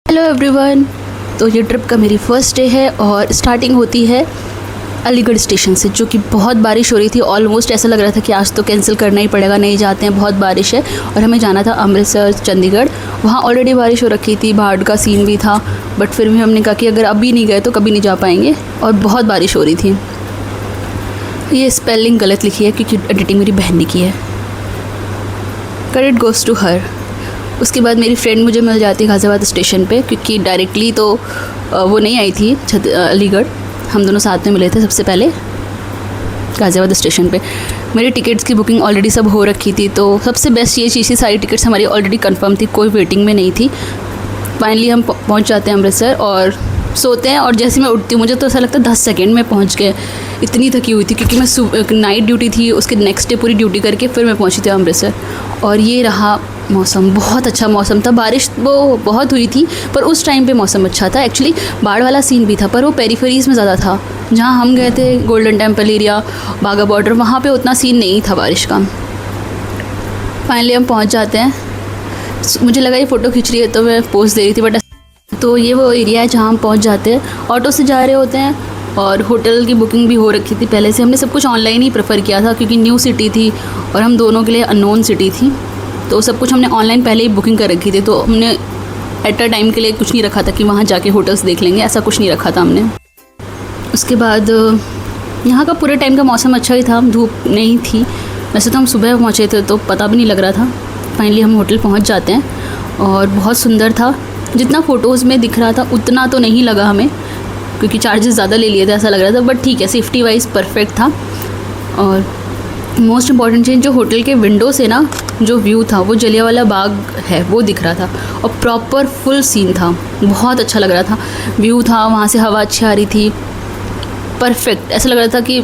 Hello everyone. तो ये trip का मेरी फ़र्स्ट डे है और स्टार्टिंग होती है अलीगढ़ स्टेशन से, जो कि बहुत बारिश हो रही थी। ऑलमोस्ट ऐसा लग रहा था कि आज तो कैंसिल करना ही पड़ेगा, नहीं जाते हैं, बहुत बारिश है। और हमें जाना था अमृतसर चंडीगढ़। वहाँ ऑलरेडी बारिश हो रखी थी, बाढ़ का सीन भी था, बट फिर भी हमने कहा कि अगर अभी नहीं गए तो कभी नहीं जा पाएंगे, और बहुत बारिश हो रही थी। ये स्पेलिंग गलत लिखी है क्योंकि एडिटिंग मेरी बहन ने की है। Credit goes to her. उसके बाद मेरी फ्रेंड मुझे मिल जाती है गाज़ियाबाद स्टेशन पे, क्योंकि डायरेक्टली तो वो नहीं आई थी अलीगढ़। हम दोनों साथ में मिले थे सबसे पहले गाज़ियाबाद स्टेशन पे। मेरी टिकट्स की बुकिंग ऑलरेडी सब हो रखी थी, तो सबसे बेस्ट ये चीज़ थी, सारी टिकट्स हमारी ऑलरेडी कंफर्म थी, कोई वेटिंग में नहीं थी। फाइनली हम पहुंच जाते हैं अमृतसर और सोते हैं, और जैसे मैं उठती हूँ मुझे तो ऐसा लगता है 10 सेकेंड में पहुंच गए। इतनी थकी हुई थी क्योंकि मैं नाइट ड्यूटी थी, उसके नेक्स्ट डे पूरी ड्यूटी करके फिर मैं पहुंची थी अमृतसर। और ये रहा मौसम, बहुत अच्छा मौसम था। बारिश वो बहुत हुई थी पर उस टाइम पे मौसम अच्छा था। एक्चुअली बाढ़ वाला सीन भी था, पर वो पेरीफेरीज़ में ज़्यादा था। जहाँ हम गए थे गोल्डन टेम्पल एरिया, बाघा बॉर्डर, वहाँ पे उतना सीन नहीं था बारिश का। फाइनली हम पहुँच जाते हैं। मुझे लगा ये फ़ोटो खींच रही है तो मैं पोज दे रही थी, बट तो ये वो एरिया है जहाँ हम पहुँच जाते हैं। ऑटो से जा रहे होते हैं, और होटल की बुकिंग भी हो रखी थी पहले से। हमने सब कुछ ऑनलाइन ही प्रेफर किया था क्योंकि न्यू सिटी थी और हम दोनों के लिए अननोन सिटी थी, तो सब कुछ हमने ऑनलाइन पहले ही बुकिंग कर रखी थी। तो हमने एट अ टाइम के लिए कुछ नहीं रखा था कि वहाँ जाके होटल्स देख लेंगे, ऐसा कुछ नहीं रखा था हमने। उसके बाद यहाँ का पूरे टाइम का मौसम अच्छा ही था, धूप नहीं थी। वैसे तो हम सुबह पहुँचे थे तो पता भी नहीं लग रहा था। फाइनली हम होटल पहुँच जाते हैं और बहुत सुंदर था। जितना फ़ोटोज़ में दिख रहा था उतना तो नहीं लगा हमें, क्योंकि चार्जेस ज़्यादा ले लिए थे ऐसा लग रहा था, बट ठीक है, सेफ्टी वाइज परफेक्ट था। और मोस्ट इम्पॉर्टेंट चीज़, जो होटल के विंडो से ना जो व्यू था वो जलियांवाला बाग है वो दिख रहा था, और प्रॉपर फुल सीन था, बहुत अच्छा लग रहा था। व्यू था, वहाँ से हवा अच्छी आ रही थी, परफेक्ट। ऐसा लग रहा था कि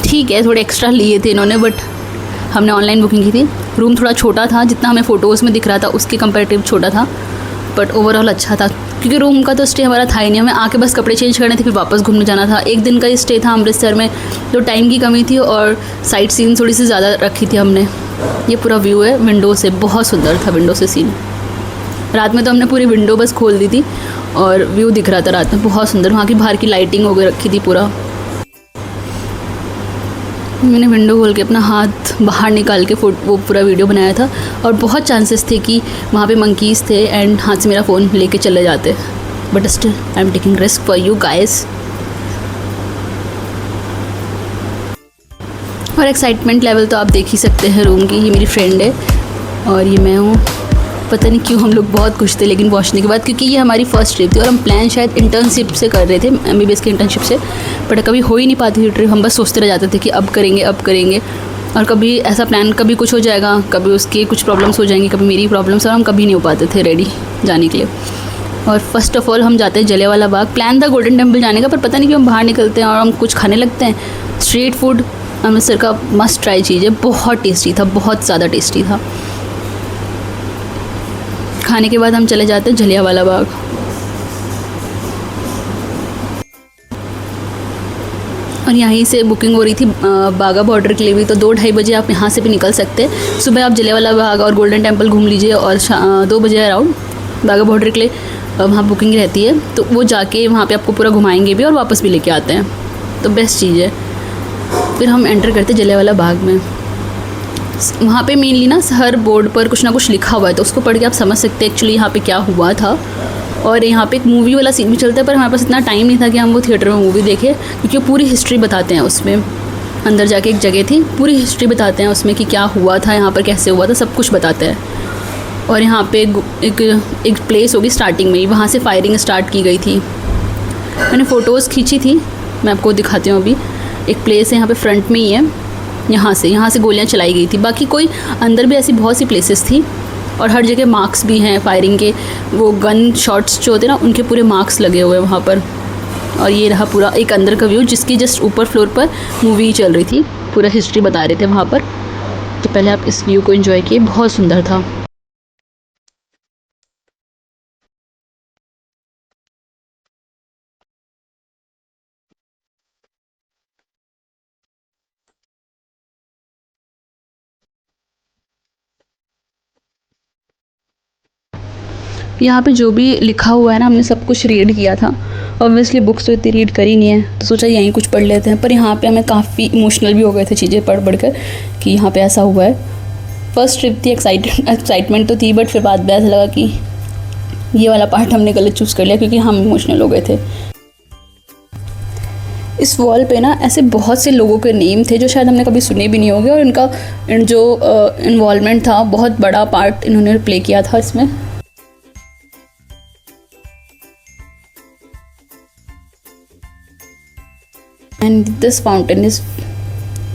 ठीक है, थोड़े एक्स्ट्रा लिए थे इन्होंने, बट हमने ऑनलाइन बुकिंग की थी। रूम थोड़ा छोटा था, जितना हमें फ़ोटोज़ में दिख रहा था उसके कंपेरेटिव छोटा था, बट ओवरऑल अच्छा था। क्योंकि रूम का तो स्टे हमारा था ही नहीं, हमें आके बस कपड़े चेंज करने थे, फिर वापस घूमने जाना था। एक दिन का ही स्टे था अमृतसर में, तो टाइम की कमी थी और साइट सीन थोड़ी सी ज़्यादा रखी थी हमने। ये पूरा व्यू है विंडो से, बहुत सुंदर था विंडो से सीन। रात में तो हमने पूरी विंडो बस खोल दी थी और व्यू दिख रहा था रात में, बहुत सुंदर। वहाँ की बाहर की लाइटिंग हो गई रखी थी पूरा। मैंने विंडो खोल के अपना हाथ बाहर निकाल के वो पूरा वीडियो बनाया था, और बहुत चांसेस थे कि वहाँ पे मंकीज़ थे एंड हाथ से मेरा फ़ोन लेके चले जाते, but still I am taking risk for you guys. और एक्साइटमेंट लेवल तो आप देख ही सकते हैं रूम की। ये मेरी फ्रेंड है और ये मैं हूँ। पता नहीं क्यों हम लोग बहुत खुश थे लेकिन पहुँचने के बाद, क्योंकि ये हमारी फ़र्स्ट ट्रिप थी और हम प्लान शायद इंटर्नशिप से कर रहे थे, MBBS की इंटर्नशिप से, बट कभी हो ही नहीं पाती थी ट्रिप। हम बस सोचते रह जाते थे कि अब करेंगे अब करेंगे, और कभी ऐसा प्लान, कभी कुछ हो जाएगा, कभी उसकी कुछ प्रॉब्लम्स हो जाएंगी, कभी मेरी प्रॉब्लम्स, और हम कभी नहीं हो पाते थे रेडी जाने के लिए। और फर्स्ट ऑफ ऑल हम जाते हैं जलियांवाला बाग। प्लान था गोल्डन टेम्पल जाने का, पर पता नहीं क्यों हम बाहर निकलते हैं और हम कुछ खाने लगते हैं। स्ट्रीट फूड अमृतसर का मस्ट ट्राई चीज़ है, बहुत टेस्टी था, बहुत ज़्यादा टेस्टी था। खाने के बाद हम चले जाते हैं जलियांवाला बाग। और यहीं से बुकिंग हो रही थी बाघा बॉर्डर के लिए भी, तो 2-2:30 बजे आप यहाँ से भी निकल सकते हैं। सुबह आप जलियांवाला बाग और गोल्डन टेम्पल घूम लीजिए, और 2 बजे अराउंड बाघा बॉर्डर के लिए वहाँ बुकिंग रहती है, तो वो जाके वहाँ पे आपको पूरा घुमाएंगे भी और वापस भी लेके आते हैं, तो बेस्ट चीज़ है। फिर हम एंटर करते जलियांवाला बाग में। वहाँ पे मेनली ना हर बोर्ड पर कुछ ना कुछ लिखा हुआ है, तो उसको पढ़ के आप समझ सकते हैं एक्चुअली यहाँ पे क्या हुआ था। और यहाँ पे एक मूवी वाला सीन भी चलता है, पर हमारे पास इतना टाइम नहीं था कि हम वो थिएटर में मूवी देखें, क्योंकि वो पूरी हिस्ट्री बताते हैं उसमें। अंदर जाके एक जगह थी, पूरी हिस्ट्री बताते हैं उसमें कि क्या हुआ था यहाँ पर, कैसे हुआ था, सब कुछ बताते हैं। और यहाँ पे एक प्लेस होगी स्टार्टिंग में ही, वहाँ से फायरिंग स्टार्ट की गई थी। मैंने फ़ोटोज़ खींची थी, मैं आपको दिखाती हूँ अभी। एक प्लेस है यहाँ पे फ्रंट में ही है, यहाँ से गोलियाँ चलाई गई थी। बाकी कोई अंदर भी ऐसी बहुत सी प्लेसेस थी, और हर जगह मार्क्स भी हैं फायरिंग के, वो गन शॉट्स जो होते हैं ना उनके पूरे मार्क्स लगे हुए हैं वहाँ पर। और ये रहा पूरा एक अंदर का व्यू, जिसकी जस्ट ऊपर फ्लोर पर मूवी चल रही थी, पूरा हिस्ट्री बता रहे थे वहाँ पर। तो पहले आप इस व्यू को एंजॉय किए, बहुत सुंदर था। यहाँ पे जो भी लिखा हुआ है ना, हमने सब कुछ रीड किया था। ऑब्वियसली बुक्स तो इतनी रीड करी नहीं है, तो सोचा यहीं कुछ पढ़ लेते हैं। पर यहाँ पे हमें काफ़ी इमोशनल भी हो गए थे चीज़ें पढ़ पढ़ कर कि यहाँ पे ऐसा हुआ है। फर्स्ट ट्रिप थी, एक्साइटमेंट तो थी, बट फिर बाद में ऐसा लगा कि ये वाला पार्ट हमने गलत चूज़ कर लिया क्योंकि हम इमोशनल हो गए थे। इस वॉल पे ना ऐसे बहुत से लोगों के नेम थे जो शायद हमने कभी सुने भी नहीं होंगे, और इनका जो इन्वॉल्वमेंट था, बहुत बड़ा पार्ट इन्होंने प्ले किया था इसमें। And this fountain is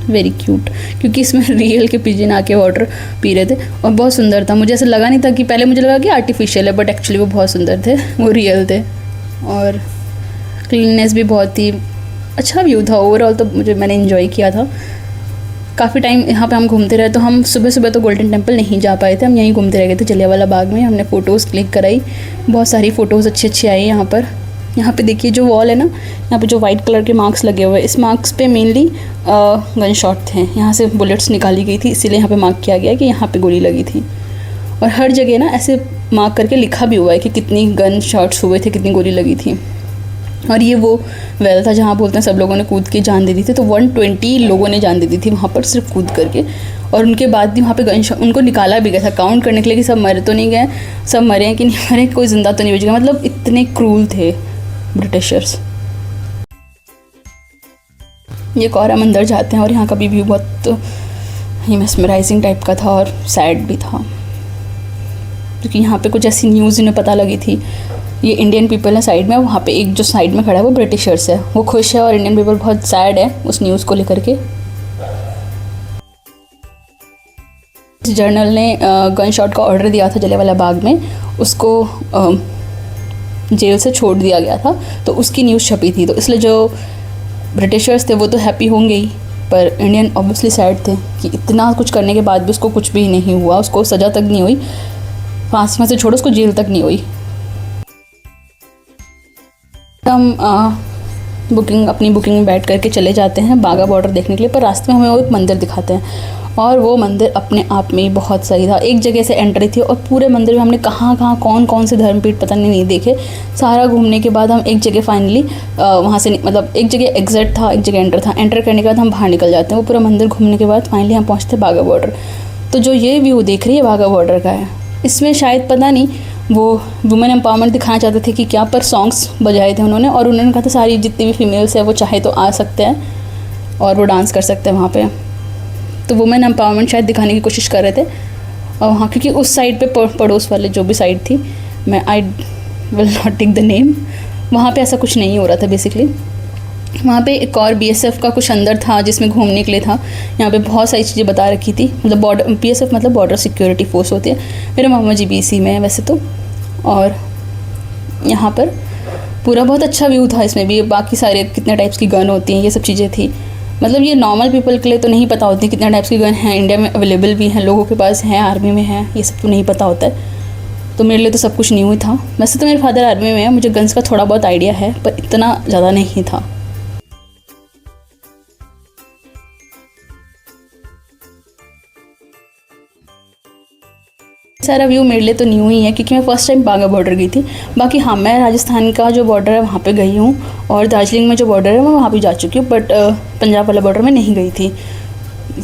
very cute क्योंकि इसमें रियल के पिजन आके वाटर पी रहे थे और बहुत सुंदर था। मुझे ऐसा लगा नहीं था कि, पहले मुझे लगा कि आर्टिफिशियल है, बट एक्चुअली वो बहुत सुंदर थे, वो रियल थे। और क्लीननेस भी बहुत ही अच्छा व्यू था ओवरऑल, तो मैंने इन्जॉय किया था। काफ़ी टाइम यहाँ पे हम घूमते रहे, तो हम सुबह सुबह तो गोल्डन टेम्पल नहीं जा पाए थे, हम यहीं घूमते रह गए थे जलियांवाला बाग में। हमने फ़ोटोज़ क्लिक कराई, बहुत सारी फ़ोटोज़ अच्छी अच्छी आई यहाँ पर। यहाँ पे देखिए जो वॉल है ना, यहाँ पे जो वाइट कलर के मार्क्स लगे हुए हैं, इस मार्क्स पे मेनली गन शॉट थे। यहाँ से बुलेट्स निकाली गई थी, इसीलिए यहाँ पे मार्क किया गया कि यहाँ पे गोली लगी थी। और हर जगह ना ऐसे मार्क करके लिखा भी हुआ है कि कितनी गन शॉट्स हुए थे, कितनी गोली लगी थी। और ये वो वेल था जहाँ बोलते हैं सब लोगों ने कूद के जान दे दी थी, तो 120 लोगों ने जान दे दी थी वहाँ पर सिर्फ कूद करके। और उनके बाद भी वहाँ पे गन शॉट उनको निकाला भी गया था काउंट करने के लिए कि सब मरे तो नहीं गए, सब मरे हैं कि नहीं मरे, कोई ज़िंदा तो नहीं बच गया। मतलब इतने क्रूल थे ब्रिटिशर्स। ये कौरा मंदिर जाते हैं और यहाँ का भी व्यू बहुत ही मेस्मराइजिंग टाइप का था और सैड भी था, क्योंकि यहाँ पे कुछ ऐसी न्यूज़ इन्हें पता लगी थी। ये इंडियन पीपल है साइड में, वहाँ पे एक जो साइड में खड़ा है वो ब्रिटिशर्स है, वो खुश है और इंडियन पीपल बहुत सैड है उस न्यूज़ को लेकर के। जर्नल ने गन शॉट का ऑर्डर दिया था जलियांवाला बाग में, उसको जेल से छोड़ दिया गया था, तो उसकी न्यूज़ छपी थी। तो इसलिए जो ब्रिटिशर्स थे वो तो हैप्पी होंगे ही, पर इंडियन ऑब्वियसली सैड थे कि इतना कुछ करने के बाद भी उसको कुछ भी नहीं हुआ, उसको सज़ा तक नहीं हुई, फांसी में से छोड़ो उसको जेल तक नहीं हुई। हम अपनी बुकिंग में बैठ करके चले जाते हैं बाघा बॉर्डर देखने के लिए, पर रास्ते में हमें वो एक मंदिर दिखाते हैं और वो मंदिर अपने आप में ही बहुत सही था। एक जगह से एंट्री थी और पूरे मंदिर में हमने कहाँ कौन कौन से धर्मपीठ पता नहीं देखे। सारा घूमने के बाद हम एक जगह फाइनली वहाँ से मतलब एक जगह एग्जिट था, एक जगह एंटर था। एंटर करने के बाद हम बाहर निकल जाते हैं। वो पूरा मंदिर घूमने के बाद फाइनली हम पहुँचते बाघा बॉर्डर। तो जो ये व्यू देख रही है बाघा बॉर्डर का है, इसमें शायद पता नहीं वो वुमेन एम्पावरमेंट दिखाना चाहते थे कि क्या, पर सॉन्ग्स बजाए थे उन्होंने और उन्होंने कहा था सारी जितनी भी फीमेल्स है वो चाहे तो आ सकते हैं और वो डांस कर सकते हैं वहाँ पे। तो वुमेन एम्पावरमेंट शायद दिखाने की कोशिश कर रहे थे। और वहाँ क्योंकि उस साइड पे पड़ोस वाले जो भी साइड थी, I will not take the name, वहाँ पे ऐसा कुछ नहीं हो रहा था बेसिकली। वहाँ पे एक और BSF का कुछ अंदर था जिसमें घूमने के लिए था। यहाँ पे बहुत सारी चीज़ें बता रखी थी, मतलब बॉर्डर BSF मतलब बॉर्डर सिक्योरिटी फोर्स होती है। मेरे मामा जी BC में है वैसे तो। और यहाँ पर पूरा बहुत अच्छा व्यू था। इसमें भी बाकी सारे कितने टाइप्स की गन होती हैं, ये सब चीज़ें थी। मतलब ये नॉर्मल पीपल के लिए तो नहीं पता होती कितने टाइप्स की गन हैं, इंडिया में अवेलेबल भी हैं, लोगों के पास हैं, आर्मी में है, ये सब तो नहीं पता होता है। तो मेरे लिए तो सब कुछ न्यू ही था। वैसे तो मेरे फादर आर्मी में है, मुझे गन्स का थोड़ा बहुत आइडिया है, पर इतना ज़्यादा नहीं था। सारा व्यू मेरे लिए तो न्यू ही है क्योंकि मैं फ़र्स्ट टाइम बाघा बॉर्डर गई थी। बाकी हाँ, मैं राजस्थान का जो बॉर्डर है वहाँ पे गई हूँ और दार्जिलिंग में जो बॉर्डर है मैं वहाँ भी जा चुकी हूँ, बट पंजाब वाला बॉर्डर में नहीं गई थी।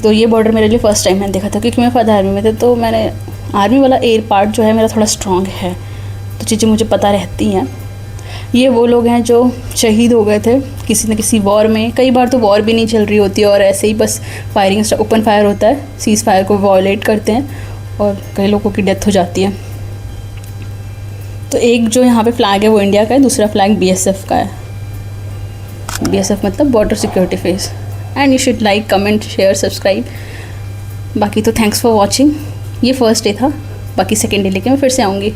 तो ये बॉर्डर मेरे लिए फ़र्स्ट टाइम मैंने देखा था क्योंकि मैं फादर आर्मी में थे, तो मैंने आर्मी वाला एयर पार्ट जो है मेरा थोड़ा स्ट्रॉन्ग है, तो चीज़ें मुझे पता रहती हैं। ये वो लोग हैं जो शहीद हो गए थे किसी न किसी वॉर में। कई बार तो वॉर भी नहीं चल रही होती और ऐसे ही बस फायरिंग, ओपन फायर होता है, सीज़ फायर को वॉयलेट करते हैं और कई लोगों की डेथ हो जाती है। तो एक जो यहाँ पे फ्लैग है वो इंडिया का है, दूसरा फ्लैग BSF का है। BSF मतलब border security force. And you should like, comment, share, subscribe. बाकी तो थैंक्स फॉर वॉचिंग। ये फर्स्ट डे था, बाकी सेकेंड डे लेके मैं फिर से आऊँगी।